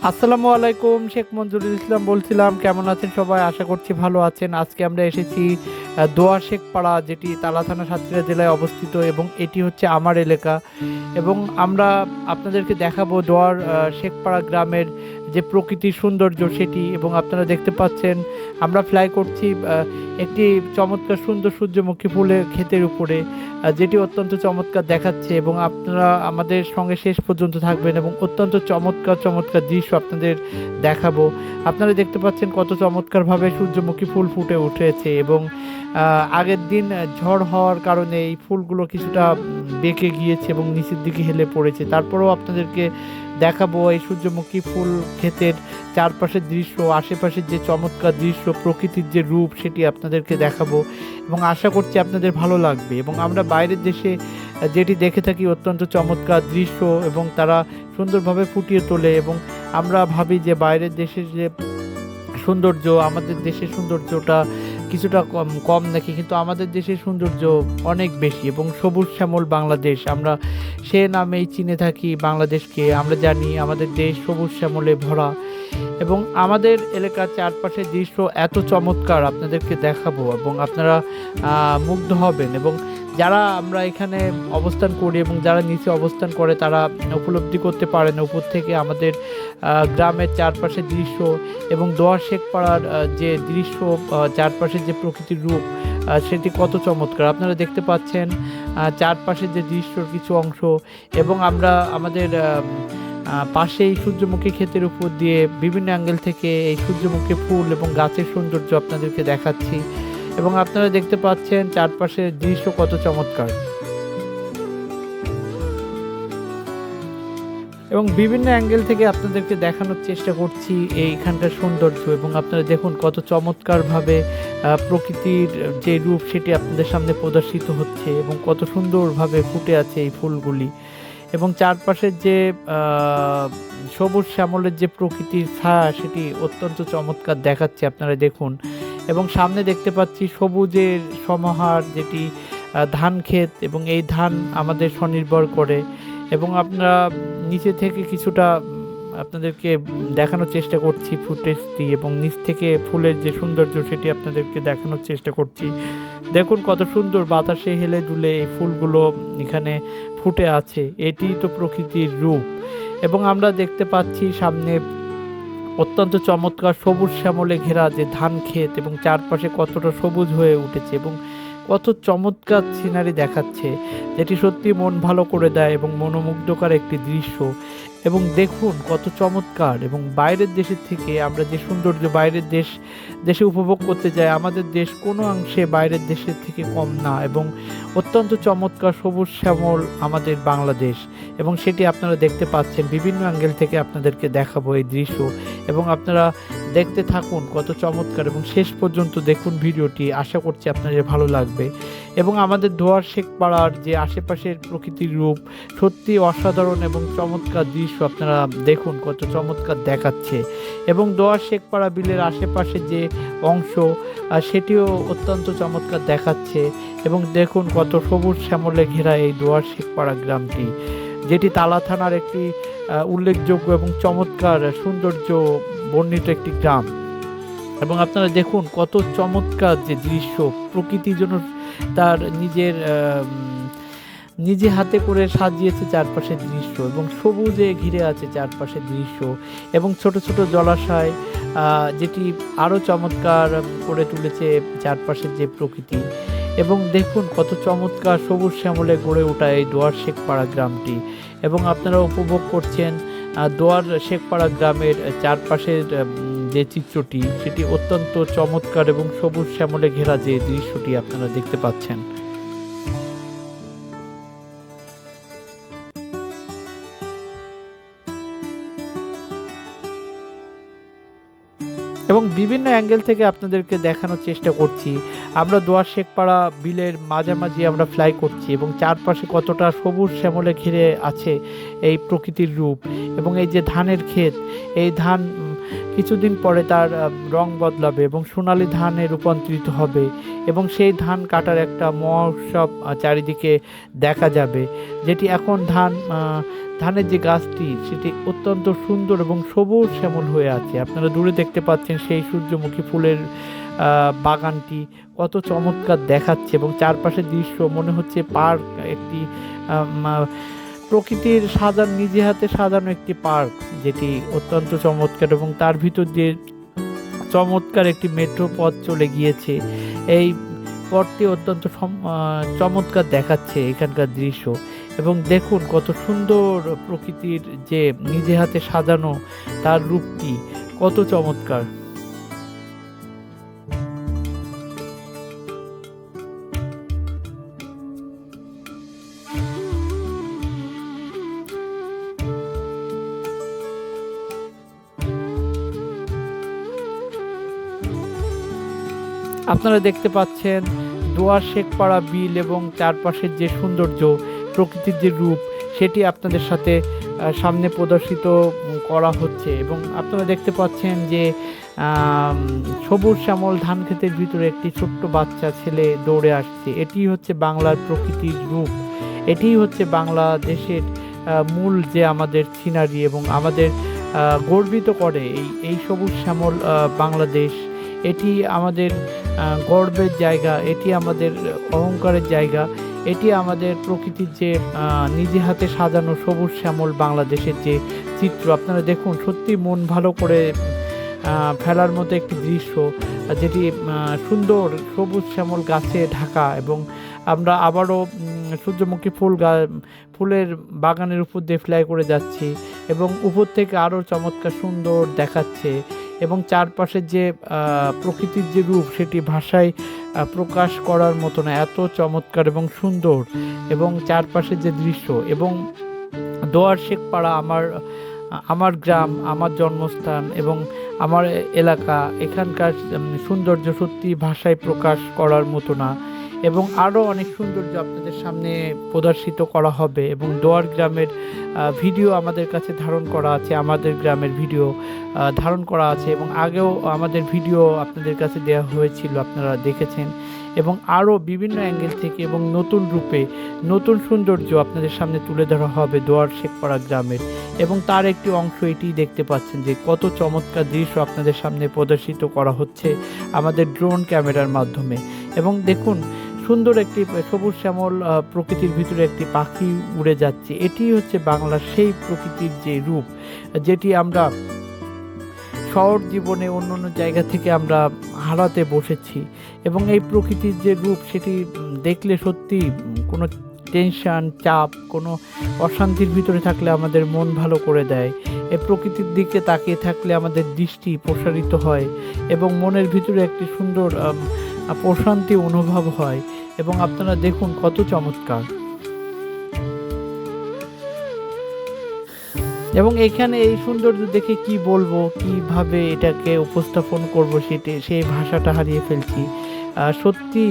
আসসালামু আলাইকুম, শেখ মঞ্জুরুল ইসলাম বলছিলাম। কেমন আছেন সবাই? আশা করছি ভালো আছেন। আজকে আমরা এসেছি দোয়া শেখ পাড়া, যেটি তালা থানা সাতক্ষীরা জেলায় অবস্থিত, এবং এটি হচ্ছে আমার এলাকা। এবং আমরা আপনাদেরকে দেখাবো দোয়ার শেখ পাড়া গ্রামের যে প্রকৃতির সৌন্দর্য সেটি। এবং আপনারা দেখতে পাচ্ছেন আমরা ফ্লাই করছি একটি চমৎকার সুন্দর সূর্যমুখী ফুলের ক্ষেতের উপরে, যেটি অত্যন্ত চমৎকার দেখাচ্ছে। এবং আপনারা আমাদের সঙ্গে শেষ পর্যন্ত থাকবেন এবং অত্যন্ত চমৎকার চমৎকার দৃশ্য আপনাদের দেখাবো। আপনারা দেখতে পাচ্ছেন কত চমৎকারভাবে সূর্যমুখী ফুল ফুটে উঠেছে, এবং আগের দিন ঝড় হওয়ার কারণে এই ফুলগুলো কিছুটা বেঁকে গিয়েছে এবং নিচের দিকে হেলে পড়েছে। তারপরেও আপনাদেরকে দেখাবো এই সূর্যমুখী ফুল ক্ষেতের চারপাশের দৃশ্য, আশেপাশের যে চমৎকার দৃশ্য, প্রকৃতির যে রূপ সেটি আপনাদেরকে দেখাবো, এবং আশা করছি আপনাদের ভালো লাগবে। এবং আমরা বাইরের দেশে যেটি দেখে থাকি অত্যন্ত চমৎকার দৃশ্য, এবং তারা সুন্দরভাবে ফুটিয়ে তোলে, এবং আমরা ভাবি যে বাইরের দেশের যে সৌন্দর্য, আমাদের দেশের সৌন্দর্যটা কিছুটা কম কম নাকি, কিন্তু আমাদের দেশের সৌন্দর্য অনেক বেশি। এবং সবুজ শ্যামল বাংলাদেশ, আমরা সে নামেই চিনে থাকি বাংলাদেশকে। আমরা জানি আমাদের দেশ সবুজ শ্যামলে ভরা, এবং আমাদের এলাকার চারপাশের দৃশ্য এত চমৎকার আপনাদেরকে দেখাবো, এবং আপনারা মুগ্ধ হবেন। এবং যারা আমরা এখানে অবস্থান করি এবং যারা নিচে অবস্থান করে তারা উপলব্ধি করতে পারেন উপর থেকে আমাদের গ্রামের চারপাশের দৃশ্য, এবং দোয়া শেখ পাড়ার যে দৃশ্য, চারপাশের যে প্রকৃতির রূপ সেটি কত চমৎকার আপনারা দেখতে পাচ্ছেন। চারপাশের যে দৃশ্যর কিছু অংশ, এবং আমরা আমাদের পাশেই সূর্যমুখী ক্ষেতের উপর দিয়ে বিভিন্ন অ্যাঙ্গেল থেকে এই সূর্যমুখী ফুল এবং গাছের সৌন্দর্য আপনাদেরকে দেখাচ্ছি, এবং আপনারা দেখতে পাচ্ছেন চারপাশের দৃশ্য কত চমৎকার। এবং বিভিন্ন অ্যাঙ্গেল থেকে আপনাদেরকে দেখানোর চেষ্টা করছি এইখানকার সৌন্দর্য, এবং আপনারা দেখুন কত চমৎকারভাবে প্রকৃতির যে রূপ সেটি আপনাদের সামনে প্রদর্শিত হচ্ছে, এবং কত সুন্দরভাবে ফুটে আছে এই ফুলগুলি। এবং চারপাশের যে সবুজ শ্যামলের যে প্রকৃতির ছায়া সেটি অত্যন্ত চমৎকার দেখাচ্ছে, আপনারা দেখুন। এবং সামনে দেখতে পাচ্ছি সবুজের সমাহার, যেটি ধান ক্ষেত, এবং এই ধান আমাদের স্বনির্ভর করে। এবং আপনারা নিচে থেকে কিছুটা আপনাদেরকে দেখানোর চেষ্টা করছি ফুটেজটি, এবং নিচ থেকে ফুলের যে সৌন্দর্য সেটি আপনাদেরকে দেখানোর চেষ্টা করছি। দেখুন কত সুন্দর বাতাসে হেলে দুলে এই ফুলগুলো এখানে ফুটে আছে, এটি তো প্রকৃতির রূপ। এবং আমরা দেখতে পাচ্ছি সামনে অত্যন্ত চমৎকার সবুজ শ্যামলে ঘেরা যে ধান ক্ষেত, এবং চারপাশে কতটা সবুজ হয়ে উঠেছে, এবং কত চমৎকার সিনারি দেখাচ্ছে, যেটি সত্যি মন ভালো করে দেয় এবং মনোমুগ্ধকর একটি দৃশ্য। এবং দেখুন কত চমৎকার। এবং বাইরের দেশের থেকে আমরা যে সৌন্দর্য বাইরের দেশে উপভোগ করতে যাই, আমাদের দেশ কোনো অংশে বাইরের দেশের থেকে কম না, এবং অত্যন্ত চমৎকার সবুজ শ্যামল আমাদের বাংলাদেশ। এবং সেটি আপনারা দেখতে পাচ্ছেন বিভিন্ন অ্যাঙ্গেল থেকে আপনাদেরকে দেখাবো এই দৃশ্য, এবং আপনারা দেখতে থাকুন কত চমৎকার, এবং শেষ পর্যন্ত দেখুন ভিডিওটি। আশা করছি আপনাদের ভালো লাগবে। এবং আমাদের দোয়ার শেখ পাড়ার যে আশেপাশের প্রকৃতির রূপ সত্যি অসাধারণ, এবং চমৎকার দৃশ্য আপনারা দেখুন কত চমৎকার দেখাচ্ছে। এবং দোয়ার শেখ পাড়া বিলের আশেপাশে যে অংশ সেটিও অত্যন্ত চমৎকার দেখাচ্ছে, এবং দেখুন কত সবুজ শ্যামলে ঘেরা এই দোয়ার শেখ পাড়া গ্রামটি, যেটি তালা থানার একটি উল্লেখযোগ্য এবং চমৎকার সৌন্দর্য বর্ণিত একটি গ্রাম। এবং আপনারা দেখুন কত চমৎকার যে দৃশ্য, প্রকৃতির জন্য তার নিজে হাতে করে সাজিয়েছে চারপাশের দৃশ্য, এবং সবুজে ঘিরে আছে চারপাশের দৃশ্য, এবং ছোট ছোট জলাশয় যেটি আরও চমৎকার করে তুলেছে চারপাশের যে প্রকৃতি। এবং দেখুন কত চমৎকার সবুজ শ্যামলে গড়ে ওঠা এই দোয়ার শেখ পাড়া গ্রামটি। এবং আপনারা উপভোগ করছেন দোয়ার শেখ পাড়া গ্রামের চারপাশের যে চিত্রটি সেটি অত্যন্ত চমৎকার, এবং সবুজ শ্যামলে ঘেরা যে দৃশ্যটি আপনারা দেখতে পাচ্ছেন। এবং বিভিন্ন অ্যাঙ্গেল থেকে আপনাদেরকে দেখানোর চেষ্টা করছি। আমরা দোয়ার শেখপাড়া বিলের মাঝামাঝি আমরা ফ্লাই করছি, এবং চারপাশে কতটা সবুজ শ্যামলে ঘিরে আছে এই প্রকৃতির রূপ। এবং এই যে ধানের ক্ষেত, এই ধান কিছুদিন পরে তার রং বদলাবে এবং সোনালী ধানে রূপান্তরিত হবে, এবং সেই ধান কাটার একটা মহোৎসব চারিদিকে দেখা যাবে, যেটি এখন ধানের যে গাছটি সেটি অত্যন্ত সুন্দর এবং সবুজ শ্যামল হয়ে আছে। আপনারা দূরে দেখতে পাচ্ছেন সেই সূর্যমুখী ফুলের বাগানটি কত চমৎকার দেখাচ্ছে, এবং চারপাশের দৃশ্য মনে হচ্ছে পার্ক, একটি প্রকৃতির নিজে হাতে সাজানো একটি পার্ক, যেটি অত্যন্ত চমৎকার, এবং তার ভিতর দিয়ে চমৎকার একটি মেট্রো পথ চলে গিয়েছে। এই পথটি অত্যন্ত চমৎকার দেখাচ্ছে এখানকার দৃশ্য। এবং দেখুন কত সুন্দর প্রকৃতির যে নিজে হাতে সাজানো তার রূপটি কত চমৎকার। আপনারা দেখতে পাচ্ছেন দোয়ার শেখপাড়া বিল এবং চারপাশের যে সৌন্দর্য, প্রকৃতির যে রূপ, সেটি আপনাদের সাথে সামনে প্রদর্শিত করা হচ্ছে। এবং আপনারা দেখতে পাচ্ছেন যে সবুজ শ্যামল ধান ক্ষেতের ভিতরে একটি ছোট্ট বাচ্চা ছেলে দৌড়ে আসছে। এটি হচ্ছে বাংলার প্রকৃতির রূপ, এটি হচ্ছে বাংলাদেশের মূল যে আমাদের সিনারি, এবং আমাদের গর্বিত করে এই সবুজ শ্যামল বাংলাদেশ। এটি আমাদের গর্বের জায়গা, এটি আমাদের অহংকারের জায়গা, এটি আমাদের প্রকৃতির যে নিজে হাতে সাজানো সবুজ শ্যামল বাংলাদেশের যে চিত্র। আপনারা দেখুন, সত্যি মন ভালো করে ফেলার মতো একটি দৃশ্য, যেটি সুন্দর সবুজ শ্যামল গাছে ঢাকা। এবং আমরা আবারও সূর্যমুখী ফুলের বাগানের উপর দিয়ে ফ্লাই করে যাচ্ছি, এবং উপর থেকে আরও চমৎকার সুন্দর দেখাচ্ছে। এবং চারপাশের যে প্রকৃতির যে রূপ, সেটি ভাষায় প্রকাশ করার মতো না, এত চমৎকার এবং সুন্দর। এবং চারপাশের যে দৃশ্য, এবং দোয়ার শেখপাড়া আমার গ্রাম, আমার জন্মস্থান এবং আমার এলাকা, এখানকার সৌন্দর্য সত্যি ভাষায় প্রকাশ করার মতো না। এবং আরও অনেক সৌন্দর্য আপনাদের সামনে প্রদর্শিত করা হবে। এবং দোয়ার গ্রামের ভিডিও আমাদের কাছে ধারণ করা আছে, আমাদের গ্রামের ভিডিও ধারণ করা আছে, এবং আগেও আমাদের ভিডিও আপনাদের কাছে দেওয়া হয়েছিল, আপনারা দেখেছেন। এবং আরও বিভিন্ন অ্যাঙ্গেল থেকে এবং নতুন রূপে নতুন সৌন্দর্য আপনাদের সামনে তুলে ধরা হবে দোয়ার শেখপাড়া গ্রামের। এবং তার একটি অংশ এটি দেখতে পাচ্ছেন যে কত চমৎকার দৃশ্য আপনাদের সামনে প্রদর্শিত করা হচ্ছে আমাদের ড্রোন ক্যামেরার মাধ্যমে। এবং দেখুন, সুন্দর একটি সবুজ শ্যামল প্রকৃতির ভিতরে একটি পাখি উড়ে যাচ্ছে। এটি হচ্ছে বাংলার সেই প্রকৃতির যে রূপ, যেটি আমরা শহর জীবনে অন্য অন্য জায়গা থেকে আমরা হারাতে বসেছি। এবং এই প্রকৃতির যে রূপ, সেটি দেখলে সত্যি কোনো টেনশন, চাপ, কোনো অশান্তির ভিতরে থাকলে আমাদের মন ভালো করে দেয়। এই প্রকৃতির দিকে তাকিয়ে থাকলে আমাদের দৃষ্টি প্রসারিত হয়, এবং মনের ভিতরে একটি সুন্দর প্রশান্তি অনুভব হয়। এবং আপনারা দেখুন কত চমৎকার। এবং এখানে এই সৌন্দর্য দেখে কি বলবো, কিভাবে এটাকে উপস্থাপন করব, সেই ভাষাটা হারিয়ে ফেলছি। সত্যি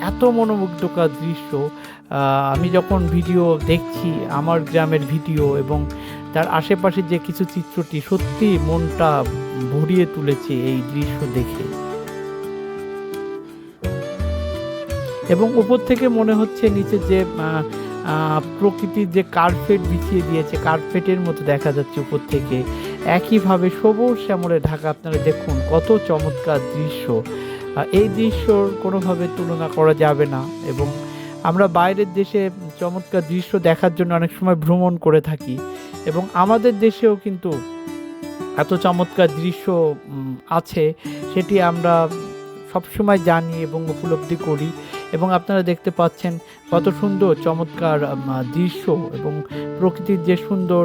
এত মনোমুগ্ধকর দৃশ্য। আমি যখন ভিডিও দেখছি, আমার গ্রামের ভিডিও, এবং তার আশেপাশে যে কিছু চিত্রটি, সত্যি মনটা ভরিয়ে তুলেছে এই দৃশ্য দেখে। এবং উপর থেকে মনে হচ্ছে নিচে যে প্রকৃতির যে কার্পেট বিছিয়ে দিয়েছে, কার্পেটের মতো দেখা যাচ্ছে উপর থেকে। একইভাবে সবুজ শ্যামলে ঢাকা। আপনারা দেখুন কত চমৎকার দৃশ্য। এই দৃশ্যর কোনোভাবে তুলনা করা যাবে না। এবং আমরা বাইরের দেশে চমৎকার দৃশ্য দেখার জন্য অনেক সময় ভ্রমণ করে থাকি, এবং আমাদের দেশেও কিন্তু এত চমৎকার দৃশ্য আছে, সেটি আমরা সবসময় জানি এবং উপলব্ধি করি। এবং আপনারা দেখতে পাচ্ছেন কত সুন্দর চমৎকার দৃশ্য, এবং প্রকৃতির যে সুন্দর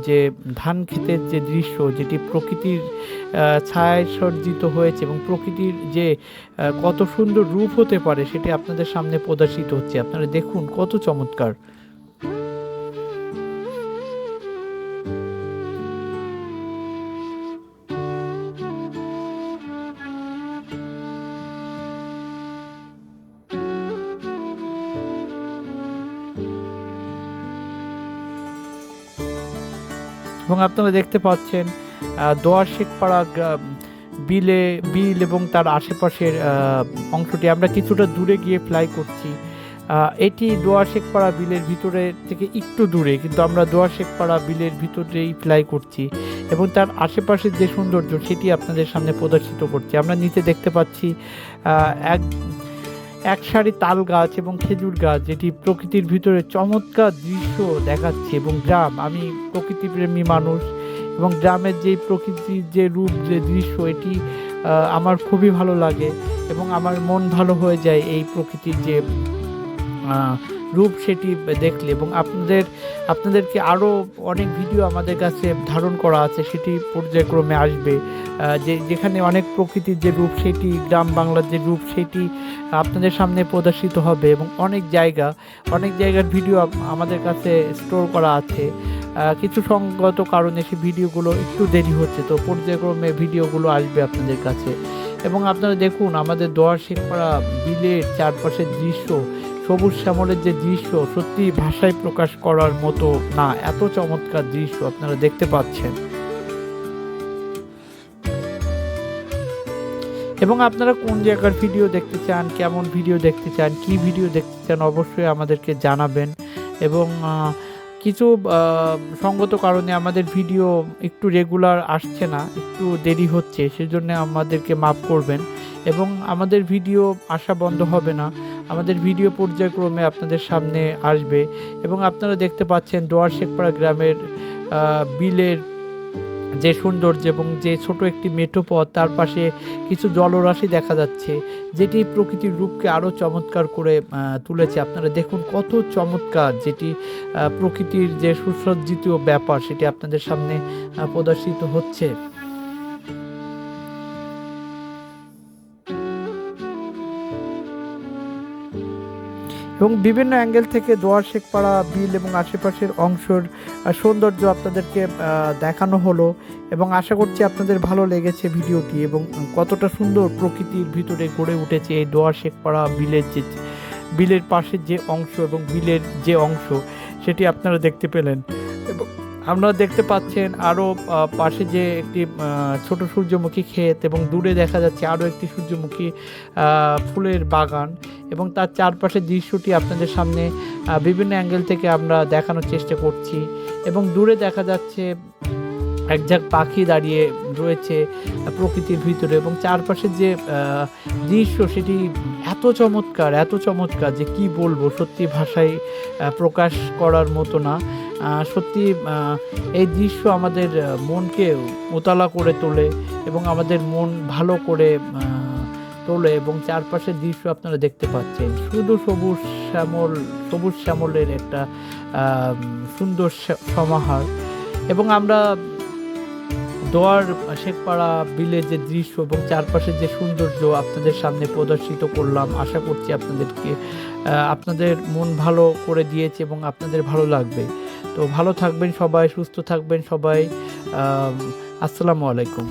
যে ধান ক্ষেতের যে দৃশ্য, যেটি প্রকৃতির ছায়ায় সজ্জিত হয়েছে, এবং প্রকৃতির যে কত সুন্দর রূপ হতে পারে, সেটি আপনাদের সামনে প্রদর্শিত হচ্ছে। আপনারা দেখুন কত চমৎকার। এবং আপনারা দেখতে পাচ্ছেন দোয়ার শেখপাড়া বিল এবং তার আশেপাশের অংশটি। আমরা কিছুটা দূরে গিয়ে ফ্লাই করছি। এটি দোয়া শেখপাড়া বিলের ভিতরে থেকে একটু দূরে, কিন্তু আমরা দোয়া শেখপাড়া বিলের ভিতরেই ফ্লাই করছি এবং তার আশেপাশের যে সৌন্দর্য সেটি আপনাদের সামনে প্রদর্শিত করছি। আমরা নিচে দেখতে পাচ্ছি এক এক সারি তাল গাছ এবং খেজুর গাছ, যেটি প্রকৃতির ভিতরে চমৎকার দৃশ্য দেখাচ্ছে। এবং গ্রাম, আমি প্রকৃতিপ্রেমী মানুষ এবং গ্রামের যে প্রকৃতির যে রূপ, যে দৃশ্য, এটি আমার খুবই ভালো লাগে এবং আমার মন ভালো হয়ে যায় এই প্রকৃতির যে রূপ সেটি দেখলে। এবং আপনাদেরকে আরও অনেক ভিডিও আমাদের কাছে ধারণ করা আছে, সেটি পর্যায়ক্রমে আসবে, যেখানে অনেক প্রকৃতির যে রূপ সেটি, গ্রাম বাংলার যে রূপ সেটি আপনাদের সামনে প্রদর্শিত হবে। এবং অনেক জায়গার ভিডিও আমাদের কাছে স্টোর করা আছে। কিছু সঙ্গত কারণে সেই ভিডিওগুলো একটু দেরি হচ্ছে, তো পর্যায়ক্রমে ভিডিওগুলো আসবে আপনাদের কাছে। এবং আপনারা দেখুন আমাদের দোয়া শেখপাড়া বিলের চারপাশের দৃশ্য, সবুজ শ্যামলের যে দৃশ্য, সত্যি ভাষায় প্রকাশ করার মতো না, এত চমৎকার দৃশ্য আপনারা দেখতে পাচ্ছেন। এবং আপনারা কোন জায়গার ভিডিও দেখতে চান, কেমন ভিডিও দেখতে চান, কি ভিডিও দেখতে চান, অবশ্যই আমাদেরকে জানাবেন। এবং কিছু সঙ্গত কারণে আমাদের ভিডিও একটু রেগুলার আসছে না, একটু দেরি হচ্ছে, সেজন্য আমাদেরকে মাফ করবেন। এবং আমাদের ভিডিও আসা বন্ধ হবে না, আমাদের ভিডিও পর্যায়ক্রমে আপনাদের সামনে আসবে। এবং আপনারা দেখতে পাচ্ছেন দোয়া শেখপাড়া গ্রামের বিলের যে সৌন্দর্য এবং যে ছোট একটি মেঠো পথ, তার পাশে কিছু জলরাশি দেখা যাচ্ছে, যেটি প্রকৃতির রূপকে আরও চমৎকার করে তুলেছে। আপনারা দেখুন কত চমৎকার, যেটি প্রকৃতির যে সুসজ্জিত ব্যাপার সেটি আপনাদের সামনে প্রদর্শিত হচ্ছে। এবং বিভিন্ন অ্যাঙ্গেল থেকে দোয়া শেখপাড়া বিল এবং আশেপাশের অংশের সৌন্দর্য আপনাদেরকে দেখানো হলো। এবং আশা করছি আপনাদের ভালো লেগেছে ভিডিওটি, এবং কতটা সুন্দর প্রকৃতির ভিতরে গড়ে উঠেছে এই দোয়া শেখপাড়া বিলের পাশের যে অংশ এবং বিলের যে অংশ সেটি আপনারা দেখতে পেলেন। এবং আপনারা দেখতে পাচ্ছেন আরও পাশে যে একটি ছোট সূর্যমুখী ক্ষেত, এবং দূরে দেখা যাচ্ছে আরও একটি সূর্যমুখী ফুলের বাগান। এবং তার চারপাশের দৃশ্যটি আপনাদের সামনে বিভিন্ন অ্যাঙ্গেল থেকে আমরা দেখানোর চেষ্টা করছি। এবং দূরে দেখা যাচ্ছে এক ঝাঁক পাখি দাঁড়িয়ে রয়েছে প্রকৃতির ভিতরে, এবং চারপাশের যে দৃশ্য সেটি এত চমৎকার যে কি বলবো, সত্যি ভাষায় প্রকাশ করার মতো না। সত্যি এই দৃশ্য আমাদের মনকে উতলা করে তোলে এবং আমাদের মন ভালো করে তোলে। এবং চারপাশের দৃশ্য আপনারা দেখতে পাচ্ছেন, শুধু সবুজ শ্যামলের একটা সুন্দর সমাহার। এবং আমরা দোয়ার শেখপাড়া বিলের যে দৃশ্য এবং চারপাশের যে সৌন্দর্য আপনাদের সামনে প্রদর্শিত করলাম। আশা করছি আপনাদের মন ভালো করে দিয়েছে এবং আপনাদের ভালো লাগবে। তো ভালো থাকবেন সবাই, সুস্থ থাকবেন সবাই। আসসালামু আলাইকুম।